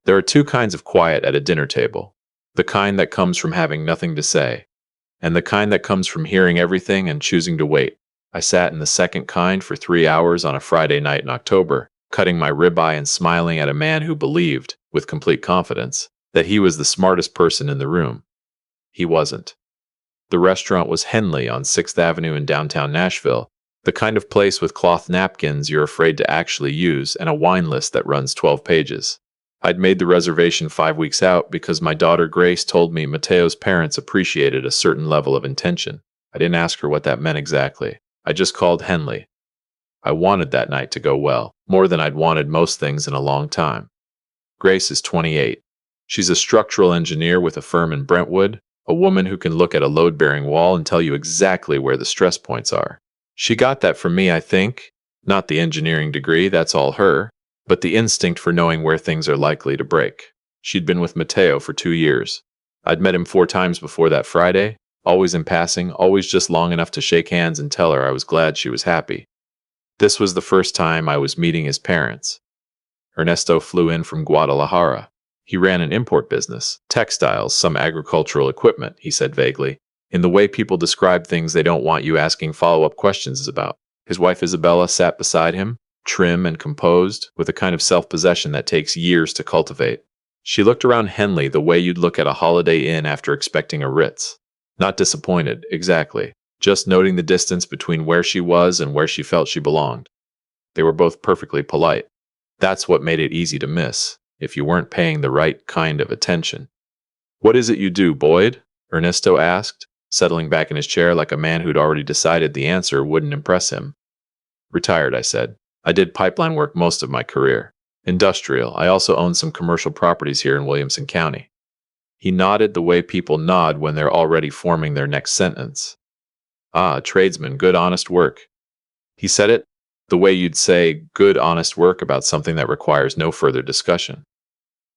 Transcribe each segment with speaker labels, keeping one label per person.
Speaker 1: There are two kinds of quiet at a dinner table. The kind that comes from having nothing to say, and the kind that comes from hearing everything and choosing to wait. I sat in the second kind for 3 hours on a Friday night in October, cutting my ribeye and smiling at a man who believed, with complete confidence, that he was the smartest person in the room. He wasn't. The restaurant was Henley on 6th Avenue in downtown Nashville, the kind of place with cloth napkins you're afraid to actually use and a wine list that runs 12 pages. I'd made the reservation 5 weeks out because my daughter Grace told me Mateo's parents appreciated a certain level of intention. I didn't ask her what that meant exactly. I just called Henley. I wanted that night to go well, more than I'd wanted most things in a long time. Grace is 28. She's a structural engineer with a firm in Brentwood, a woman who can look at a load-bearing wall and tell you exactly where the stress points are. She got that from me, I think. Not the engineering degree, that's all her, but the instinct for knowing where things are likely to break. She'd been with Mateo for 2 years. I'd met him 4 times before that Friday, always in passing, always just long enough to shake hands and tell her I was glad she was happy. This was the first time I was meeting his parents. Ernesto flew in from Guadalajara. He ran an import business, textiles, some agricultural equipment, he said vaguely, in the way people describe things they don't want you asking follow-up questions about. His wife Isabella sat beside him, trim and composed, with a kind of self-possession that takes years to cultivate. She looked around Henley the way you'd look at a Holiday Inn after expecting a Ritz. Not disappointed, exactly, just noting the distance between where she was and where she felt she belonged. They were both perfectly polite. That's what made it easy to miss, if you weren't paying the right kind of attention. "What is it you do, Boyd?" Ernesto asked, settling back in his chair like a man who'd already decided the answer wouldn't impress him. "Retired," I said. "I did pipeline work most of my career. Industrial. I also own some commercial properties here in Williamson County." He nodded the way people nod when they're already forming their next sentence. "Ah, tradesman, good honest work." He said it the way you'd say good honest work about something that requires no further discussion.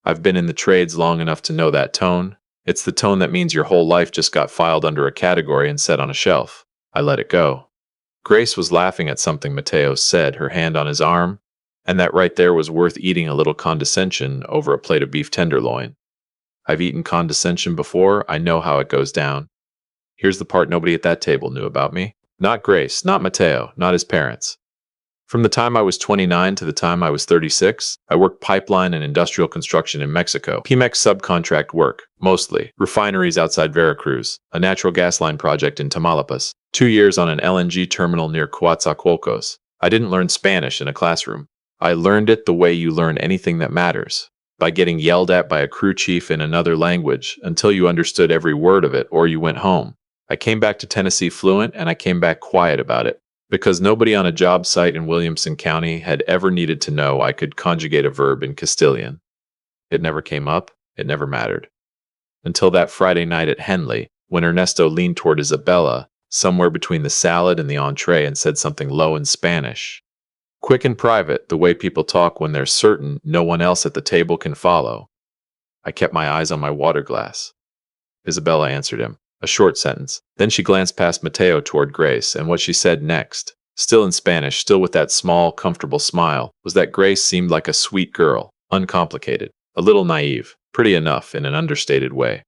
Speaker 1: I've been in the trades long enough to know that tone. It's the tone that means your whole life just got filed under a category and set on a shelf. I let it go. Grace was laughing at something Mateo said, her hand on his arm, and that right there was worth eating a little condescension over a plate of beef tenderloin. I've eaten condescension before, I know how it goes down. Here's the part nobody at that table knew about me. Not Grace, not Mateo, not his parents. From the time I was 29 to the time I was 36, I worked pipeline and industrial construction in Mexico. Pemex subcontract work, mostly. Refineries outside Veracruz. A natural gas line project in Tamaulipas. 2 years on an LNG terminal near Coatzacoalcos. I didn't learn Spanish in a classroom. I learned it the way you learn anything that matters. By getting yelled at by a crew chief in another language until you understood every word of it or you went home. I came back to Tennessee fluent and I came back quiet about it. Because nobody on a job site in Williamson County had ever needed to know I could conjugate a verb in Castilian. It never came up, it never mattered. Until that Friday night at Henley, when Ernesto leaned toward Isabella, somewhere between the salad and the entree, and said something low in Spanish. Quick and private, the way people talk when they're certain no one else at the table can follow. I kept my eyes on my water glass. Isabella answered him. A short sentence. Then she glanced past Mateo toward Grace, and what she said next, still in Spanish, still with that small, comfortable smile, was that Grace seemed like a sweet girl, uncomplicated, a little naive, pretty enough in an understated way.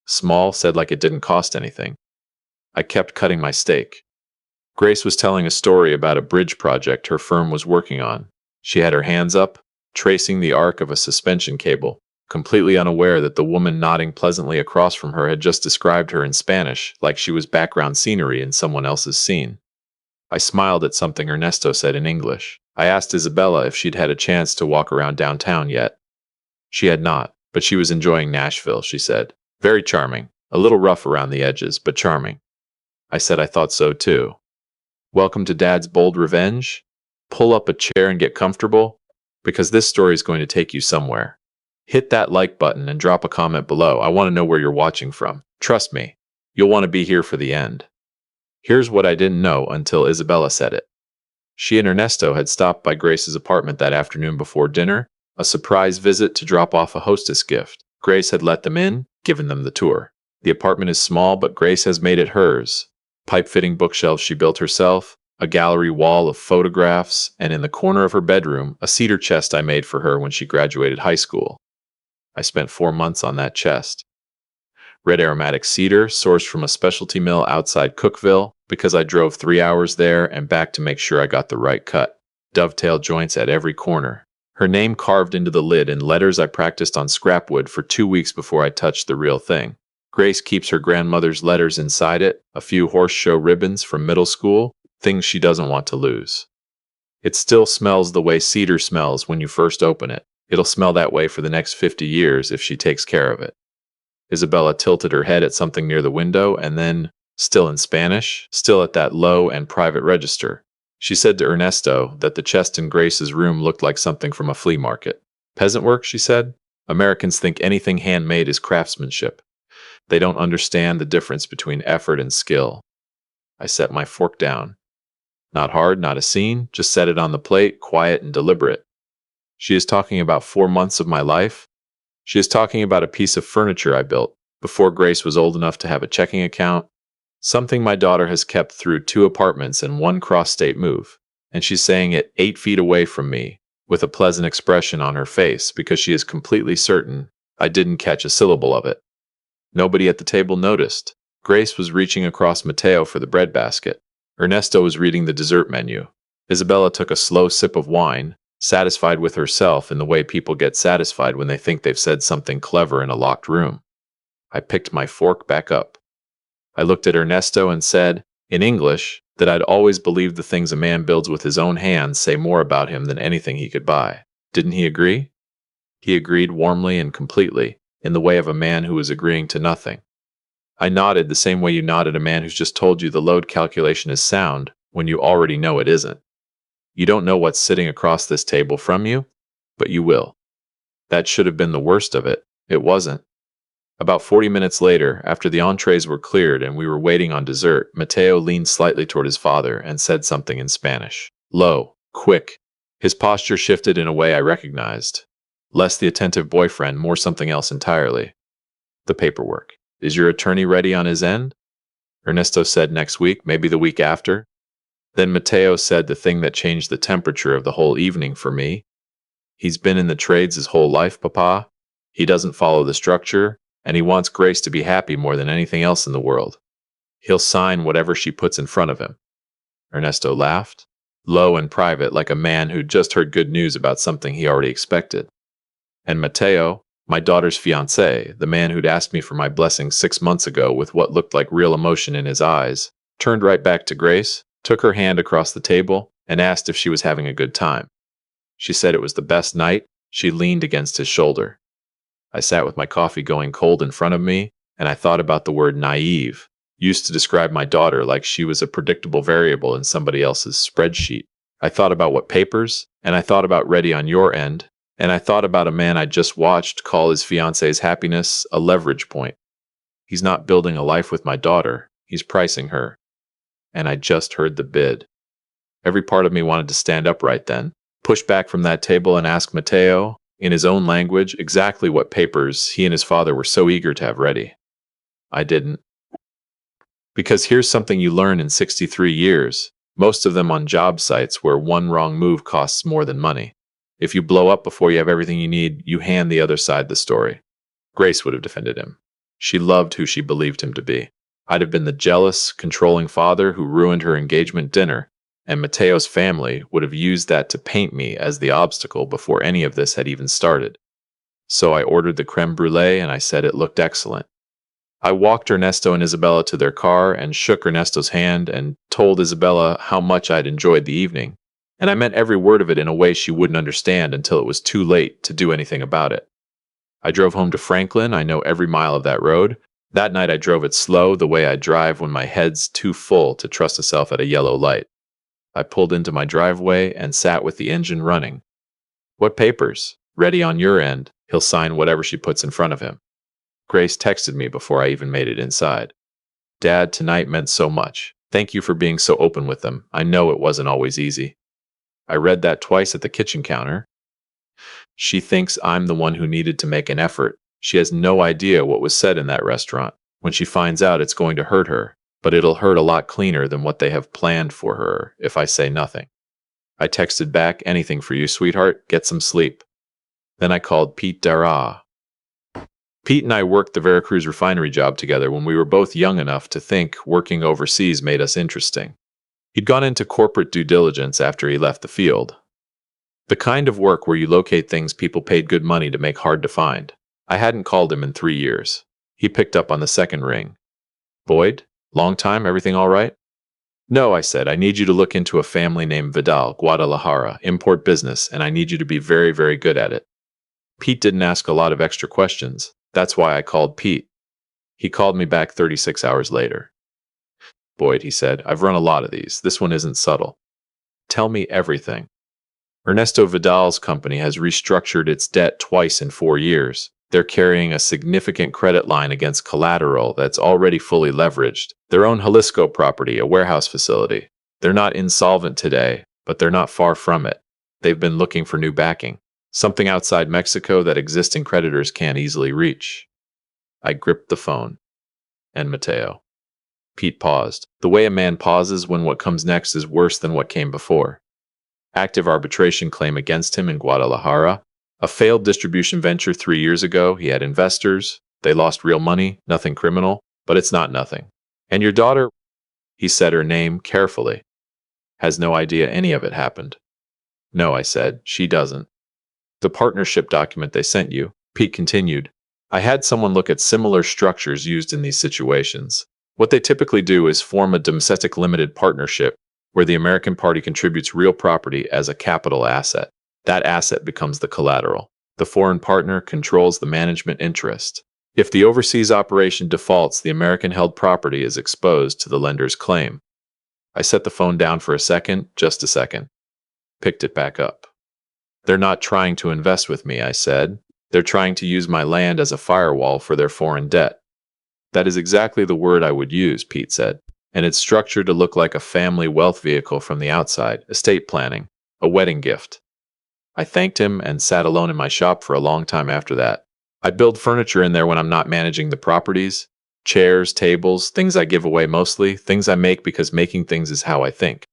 Speaker 1: Small said like it didn't cost anything. I kept cutting my steak. Grace was telling a story about a bridge project her firm was working on. She had her hands up, tracing the arc of a suspension cable, completely unaware that the woman nodding pleasantly across from her had just described her in Spanish, like she was background scenery in someone else's scene. I smiled at something Ernesto said in English. I asked Isabella if she'd had a chance to walk around downtown yet. She had not, but she was enjoying Nashville, she said. Very charming, a little rough around the edges, but charming. I said I thought so too. Welcome to Dad's bold revenge? Pull up a chair and get comfortable, because this story is going to take you somewhere. Hit that like button and drop a comment below. I want to know where you're watching from. Trust me, you'll want to be here for the end. Here's what I didn't know until Isabella said it. She and Ernesto had stopped by Grace's apartment that afternoon before dinner, a surprise visit to drop off a hostess gift. Grace had let them in, given them the tour. The apartment is small, but Grace has made it hers. Pipe-fitting bookshelves she built herself, a gallery wall of photographs, and in the corner of her bedroom, a cedar chest I made for her when she graduated high school. I spent 4 months on that chest. Red aromatic cedar, sourced from a specialty mill outside Cookeville, because I drove 3 hours there and back to make sure I got the right cut. Dovetail joints at every corner. Her name carved into the lid in letters I practiced on scrapwood for 2 weeks before I touched the real thing. Grace keeps her grandmother's letters inside it, a few horse show ribbons from middle school, things she doesn't want to lose. It still smells the way cedar smells when you first open it. It'll smell that way for the next 50 years if she takes care of it. Isabella tilted her head at something near the window and then, still in Spanish, still at that low and private register, she said to Ernesto that the chest in Grace's room looked like something from a flea market. Peasant work, she said. Americans think anything handmade is craftsmanship. They don't understand the difference between effort and skill. I set my fork down. Not hard, not a scene, just set it on the plate, quiet and deliberate. She is talking about 4 months of my life. She is talking about a piece of furniture I built before Grace was old enough to have a checking account, something my daughter has kept through 2 apartments and 1 cross-state move, and she's saying it 8 feet away from me, with a pleasant expression on her face because she is completely certain I didn't catch a syllable of it. Nobody at the table noticed. Grace was reaching across Mateo for the bread basket. Ernesto was reading the dessert menu. Isabella took a slow sip of wine, satisfied with herself in the way people get satisfied when they think they've said something clever in a locked room. I picked my fork back up. I looked at Ernesto and said, in English, that I'd always believed the things a man builds with his own hands say more about him than anything he could buy. Didn't he agree? He agreed warmly and completely, in the way of a man who was agreeing to nothing. I nodded the same way you nod at a man who's just told you the load calculation is sound when you already know it isn't. You don't know what's sitting across this table from you, but you will. That should have been the worst of it. It wasn't. About 40 minutes later, after the entrees were cleared and we were waiting on dessert, Mateo leaned slightly toward his father and said something in Spanish. Low, quick. His posture shifted in a way I recognized. Less the attentive boyfriend, more something else entirely. The paperwork. Is your attorney ready on his end? Ernesto said next week, maybe the week after. Then Mateo said the thing that changed the temperature of the whole evening for me. He's been in the trades his whole life, Papa. He doesn't follow the structure, and he wants Grace to be happy more than anything else in the world. He'll sign whatever she puts in front of him. Ernesto laughed, low and private, like a man who'd just heard good news about something he already expected. And Mateo, my daughter's fiancé, the man who'd asked me for my blessing 6 months ago with what looked like real emotion in his eyes, turned right back to Grace, took her hand across the table, and asked if she was having a good time. She said it was the best night. She leaned against his shoulder. I sat with my coffee going cold in front of me, and I thought about the word naive, used to describe my daughter like she was a predictable variable in somebody else's spreadsheet. I thought about what papers, and I thought about ready on your end, and I thought about a man I just watched call his fiancé's happiness a leverage point. He's not building a life with my daughter, he's pricing her. And I just heard the bid. Every part of me wanted to stand up right then, push back from that table and ask Mateo, in his own language, exactly what papers he and his father were so eager to have ready. I didn't. Because here's something you learn in 63 years, most of them on job sites where one wrong move costs more than money. If you blow up before you have everything you need, you hand the other side the story. Grace would have defended him. She loved who she believed him to be. I'd have been the jealous, controlling father who ruined her engagement dinner, and Mateo's family would have used that to paint me as the obstacle before any of this had even started. So I ordered the creme brulee and I said it looked excellent. I walked Ernesto and Isabella to their car and shook Ernesto's hand and told Isabella how much I'd enjoyed the evening, and I meant every word of it in a way she wouldn't understand until it was too late to do anything about it. I drove home to Franklin. I know every mile of that road. That night I drove it slow, the way I drive when my head's too full to trust myself at a yellow light. I pulled into my driveway and sat with the engine running. What papers? Ready on your end. He'll sign whatever she puts in front of him. Grace texted me before I even made it inside. Dad, tonight meant so much. Thank you for being so open with them. I know it wasn't always easy. I read that twice at the kitchen counter. She thinks I'm the one who needed to make an effort. She has no idea what was said in that restaurant. When she finds out, it's going to hurt her, but it'll hurt a lot cleaner than what they have planned for her if I say nothing. I texted back, anything for you, sweetheart. Get some sleep. Then I called Pete Dara. Pete and I worked the Veracruz refinery job together when we were both young enough to think working overseas made us interesting. He'd gone into corporate due diligence after he left the field. The kind of work where you locate things people paid good money to make hard to find. I hadn't called him in 3 years. He picked up on the second ring. Boyd? Long time, everything all right? No, I said, I need you to look into a family named Vidal, Guadalajara, import business, and I need you to be very, very good at it. Pete didn't ask a lot of extra questions. That's why I called Pete. He called me back 36 hours later. Boyd, he said, I've run a lot of these. This one isn't subtle. Tell me everything. Ernesto Vidal's company has restructured its debt twice in 4 years. They're carrying a significant credit line against collateral that's already fully leveraged. Their own Jalisco property, a warehouse facility. They're not insolvent today, but they're not far from it. They've been looking for new backing. Something outside Mexico that existing creditors can't easily reach. I gripped the phone. And Mateo. Pete paused. The way a man pauses when what comes next is worse than what came before. Active arbitration claim against him in Guadalajara. A failed distribution venture 3 years ago. He had investors. They lost real money, nothing criminal, but it's not nothing. And your daughter, he said her name carefully, has no idea any of it happened. No, I said, she doesn't. The partnership document they sent you, Pete continued. I had someone look at similar structures used in these situations. What they typically do is form a domestic limited partnership where the American party contributes real property as a capital asset. That asset becomes the collateral. The foreign partner controls the management interest. If the overseas operation defaults, the American-held property is exposed to the lender's claim. I set the phone down for a second, just a second. Picked it back up. They're not trying to invest with me, I said. They're trying to use my land as a firewall for their foreign debt. That is exactly the word I would use, Pete said. And it's structured to look like a family wealth vehicle from the outside, estate planning, a wedding gift. I thanked him and sat alone in my shop for a long time after that. I build furniture in there when I'm not managing the properties. Chairs, tables, things I give away mostly, things I make because making things is how I think.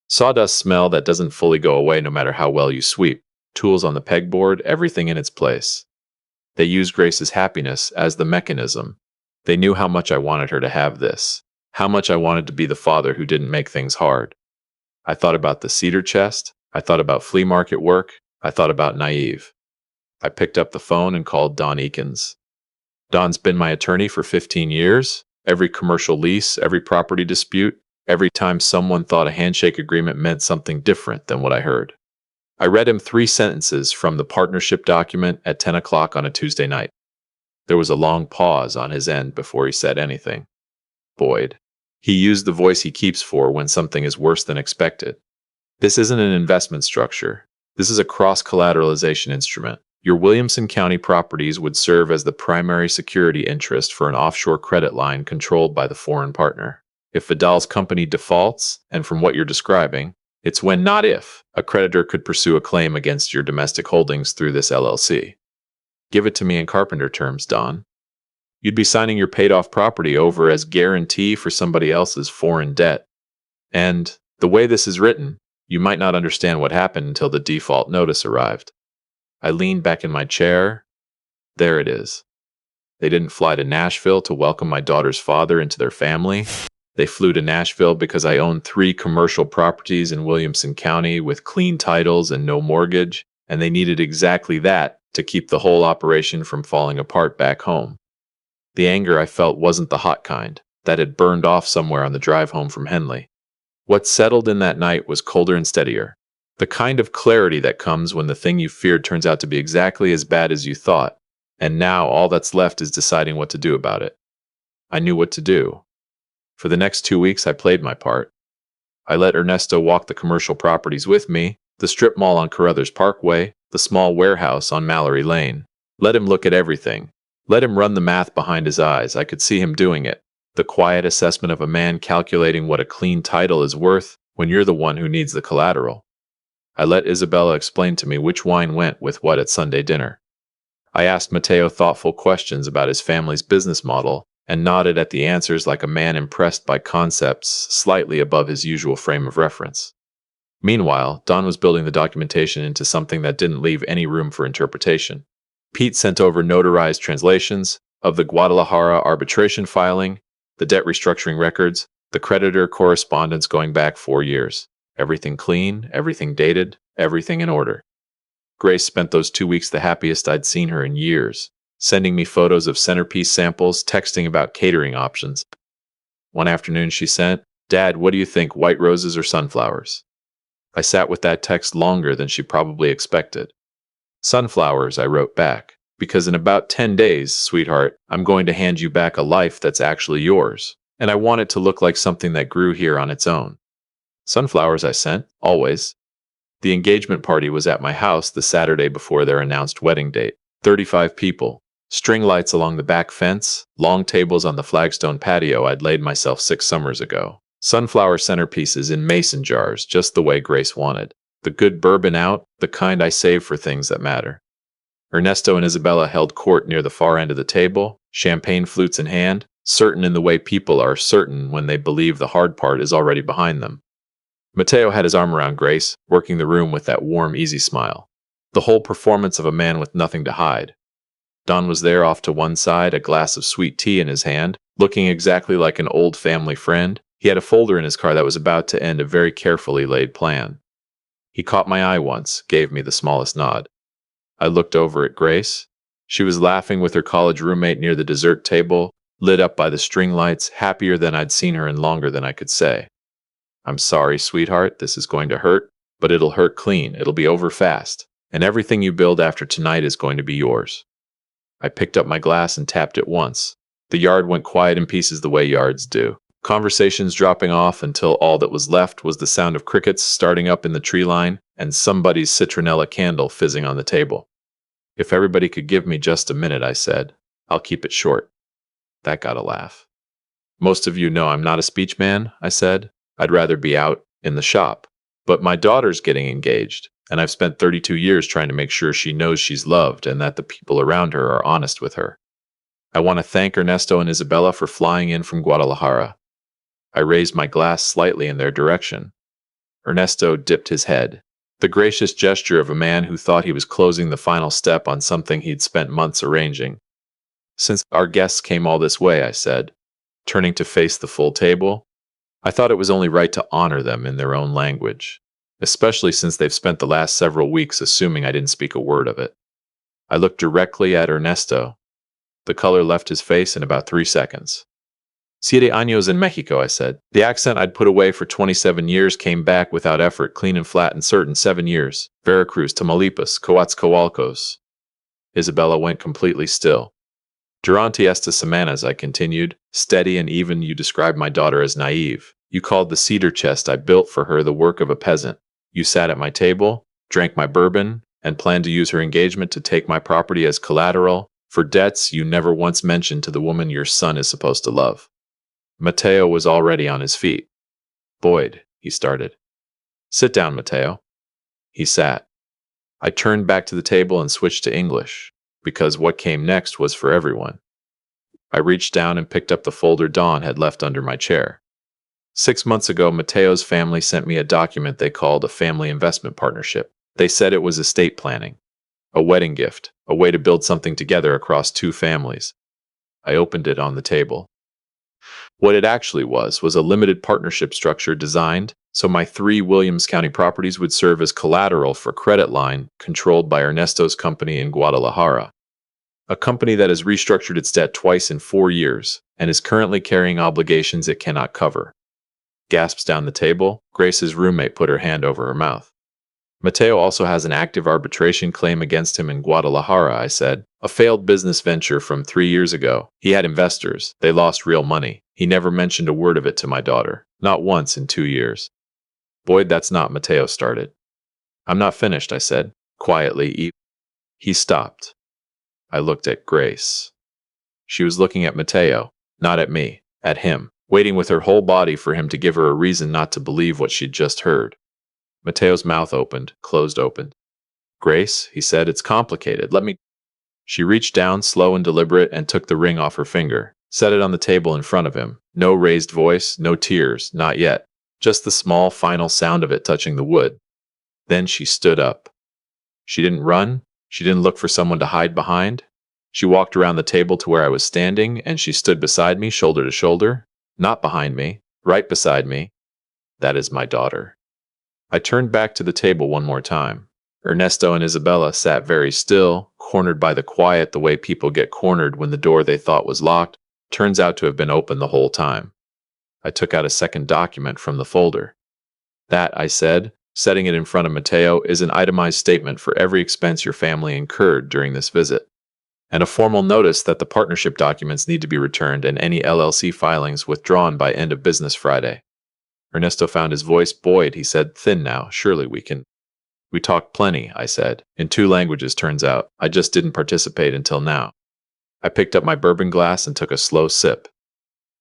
Speaker 1: Sawdust smell that doesn't fully go away no matter how well you sweep. Tools on the pegboard, everything in its place. They used Grace's happiness as the mechanism. They knew how much I wanted her to have this. How much I wanted to be the father who didn't make things hard. I thought about the cedar chest. I thought about flea market work. I thought about naive. I picked up the phone and called Don Eakins. Don's been my attorney for 15 years. Every commercial lease, every property dispute, every time someone thought a handshake agreement meant something different than what I heard. I read him 3 sentences from the partnership document at 10 o'clock on a Tuesday night. There was a long pause on his end before he said anything. Boyd. He used the voice he keeps for when something is worse than expected. This isn't an investment structure. This is a cross-collateralization instrument. Your Williamson County properties would serve as the primary security interest for an offshore credit line controlled by the foreign partner. If Vidal's company defaults, and from what you're describing, it's when, not if, a creditor could pursue a claim against your domestic holdings through this LLC. Give it to me in carpenter terms, Don. You'd be signing your paid-off property over as guarantee for somebody else's foreign debt. And, the way this is written, you might not understand what happened until the default notice arrived. I leaned back in my chair. There it is. They didn't fly to Nashville to welcome my daughter's father into their family. They flew to Nashville because I owned 3 commercial properties in Williamson County with clean titles and no mortgage, and they needed exactly that to keep the whole operation from falling apart back home. The anger I felt wasn't the hot kind. That had burned off somewhere on the drive home from Henley. What settled in that night was colder and steadier. The kind of clarity that comes when the thing you feared turns out to be exactly as bad as you thought, and now all that's left is deciding what to do about it. I knew what to do. For the next 2 weeks, I played my part. I let Ernesto walk the commercial properties with me, the strip mall on Carruthers Parkway, the small warehouse on Mallory Lane. Let him look at everything. Let him run the math behind his eyes. I could see him doing it. The quiet assessment of a man calculating what a clean title is worth when you're the one who needs the collateral. I let Isabella explain to me which wine went with what at Sunday dinner. I asked Mateo thoughtful questions about his family's business model and nodded at the answers like a man impressed by concepts slightly above his usual frame of reference. Meanwhile, Don was building the documentation into something that didn't leave any room for interpretation. Pete sent over notarized translations of the Guadalajara arbitration filing, the debt restructuring records, the creditor correspondence going back 4 years. Everything clean, everything dated, everything in order. Grace spent those 2 weeks the happiest I'd seen her in years, sending me photos of centerpiece samples, texting about catering options. One afternoon she sent, "Dad, what do you think, white roses or sunflowers?" I sat with that text longer than she probably expected. "Sunflowers," I wrote back, "because in about 10 days, sweetheart, I'm going to hand you back a life that's actually yours, and I want it to look like something that grew here on its own." Sunflowers, I sent, always. The engagement party was at my house the Saturday before their announced wedding date. 35 people. String lights along the back fence, long tables on the flagstone patio I'd laid myself 6 summers ago. Sunflower centerpieces in mason jars, just the way Grace wanted. The good bourbon out, the kind I save for things that matter. Ernesto and Isabella held court near the far end of the table, champagne flutes in hand, certain in the way people are certain when they believe the hard part is already behind them. Mateo had his arm around Grace, working the room with that warm, easy smile. The whole performance of a man with nothing to hide. Don was there off to one side, a glass of sweet tea in his hand, looking exactly like an old family friend. He had a folder in his car that was about to end a very carefully laid plan. He caught my eye once, gave me the smallest nod. I looked over at Grace. She was laughing with her college roommate near the dessert table, lit up by the string lights, happier than I'd seen her in longer than I could say. "I'm sorry, sweetheart, this is going to hurt, but it'll hurt clean, it'll be over fast, and everything you build after tonight is going to be yours." I picked up my glass and tapped it once. The yard went quiet in pieces the way yards do. Conversations dropping off until all that was left was the sound of crickets starting up in the tree line and somebody's citronella candle fizzing on the table. "If everybody could give me just a minute," I said. "I'll keep it short." That got a laugh. "Most of you know I'm not a speech man," I said. "I'd rather be out in the shop. But my daughter's getting engaged, and I've spent 32 years trying to make sure she knows she's loved and that the people around her are honest with her. I want to thank Ernesto and Isabella for flying in from Guadalajara." I raised my glass slightly in their direction. Ernesto dipped his head, the gracious gesture of a man who thought he was closing the final step on something he'd spent months arranging. "Since our guests came all this way," I said, turning to face the full table, "I thought it was only right to honor them in their own language, especially since they've spent the last several weeks assuming I didn't speak a word of it." I looked directly at Ernesto. The color left his face in about 3 seconds. "Siete años in Mexico," I said. The accent I'd put away for 27 years came back without effort, clean and flat and certain. 7 years. Veracruz, Tamaulipas, Coatzacoalcos. Isabella went completely still. "Durante estas semanas," I continued, steady and even. "You described my daughter as naive. You called the cedar chest I built for her the work of a peasant. You sat at my table, drank my bourbon, and planned to use her engagement to take my property as collateral for debts you never once mentioned to the woman your son is supposed to love." Mateo was already on his feet. "Boyd," he started. "Sit down, Mateo." He sat. I turned back to the table and switched to English, because what came next was for everyone. I reached down and picked up the folder Dawn had left under my chair. 6 months ago, Mateo's family sent me a document they called a family investment partnership. They said it was estate planning, a wedding gift, a way to build something together across 2 families. I opened it on the table. What it actually was a limited partnership structure designed so my 3 Williams County properties would serve as collateral for credit line controlled by Ernesto's company in Guadalajara, a company that has restructured its debt twice in 4 years and is currently carrying obligations it cannot cover. Gasps down the table, Grace's roommate put her hand over her mouth. "Mateo also has an active arbitration claim against him in Guadalajara," I said. "A failed business venture from 3 years ago. He had investors. They lost real money. He never mentioned a word of it to my daughter. Not once in 2 years. "Boyd, that's not," Mateo started. "I'm not finished," I said, quietly. He stopped. I looked at Grace. She was looking at Mateo, not at me, at him, waiting with her whole body for him to give her a reason not to believe what she'd just heard. Mateo's mouth opened, closed, opened. "Grace," he said, "it's complicated. Let me—" She reached down, slow and deliberate, and took the ring off her finger, set it on the table in front of him. No raised voice, no tears, not yet. Just the small, final sound of it touching the wood. Then she stood up. She didn't run. She didn't look for someone to hide behind. She walked around the table to where I was standing, and she stood beside me, shoulder to shoulder. Not behind me, right beside me. That is my daughter. I turned back to the table one more time. Ernesto and Isabella sat very still, cornered by the quiet, the way people get cornered when the door they thought was locked turns out to have been open the whole time. I took out a second document from the folder. That, I said, setting it in front of Mateo, is an itemized statement for every expense your family incurred during this visit, and a formal notice that the partnership documents need to be returned and any LLC filings withdrawn by end of business Friday. Ernesto found his voice buoyed. He said, thin now, surely we can. We talked plenty, I said, in 2 languages turns out. I just didn't participate until now. I picked up my bourbon glass and took a slow sip.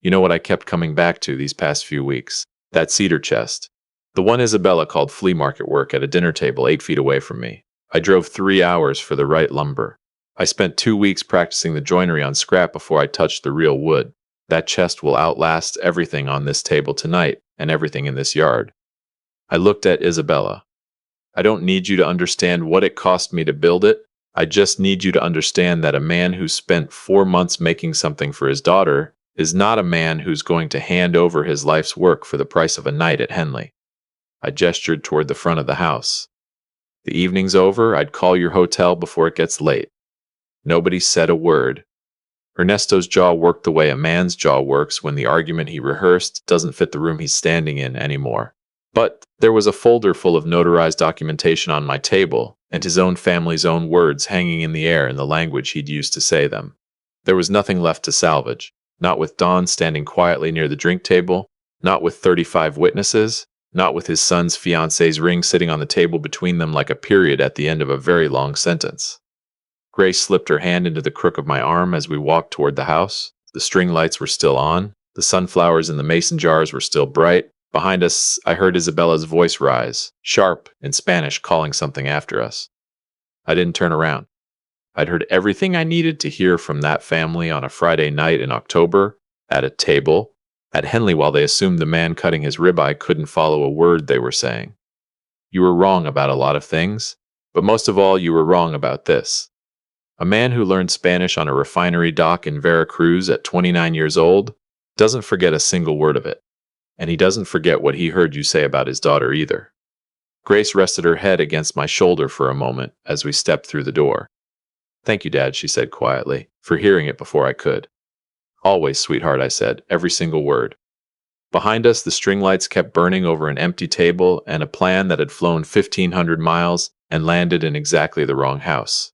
Speaker 1: You know what I kept coming back to these past few weeks? That cedar chest. The one Isabella called flea market work at a dinner table 8 feet away from me. I drove 3 hours for the right lumber. I spent 2 weeks practicing the joinery on scrap before I touched the real wood. That chest will outlast everything on this table tonight and everything in this yard. I looked at Isabella. I don't need you to understand what it cost me to build it. I just need you to understand that a man who spent 4 months making something for his daughter is not a man who's going to hand over his life's work for the price of a night at Henley. I gestured toward the front of the house. The evening's over. I'd call your hotel before it gets late. Nobody said a word. Ernesto's jaw worked the way a man's jaw works when the argument he rehearsed doesn't fit the room he's standing in anymore. But there was a folder full of notarized documentation on my table, and his own family's own words hanging in the air in the language he'd used to say them. There was nothing left to salvage, not with Don standing quietly near the drink table, not with 35 witnesses, not with his son's fiancé's ring sitting on the table between them like a period at the end of a very long sentence. Grace slipped her hand into the crook of my arm as we walked toward the house. The string lights were still on. The sunflowers in the mason jars were still bright. Behind us, I heard Isabella's voice rise, sharp, in Spanish, calling something after us. I didn't turn around. I'd heard everything I needed to hear from that family on a Friday night in October, at a table, at Henley, while they assumed the man cutting his ribeye couldn't follow a word they were saying. You were wrong about a lot of things, but most of all, you were wrong about this. A man who learned Spanish on a refinery dock in Veracruz at 29 years old doesn't forget a single word of it, and he doesn't forget what he heard you say about his daughter either. Grace rested her head against my shoulder for a moment as we stepped through the door. Thank you, Dad, she said quietly, for hearing it before I could. Always, sweetheart, I said, every single word. Behind us, the string lights kept burning over an empty table and a plan that had flown 1,500 miles and landed in exactly the wrong house.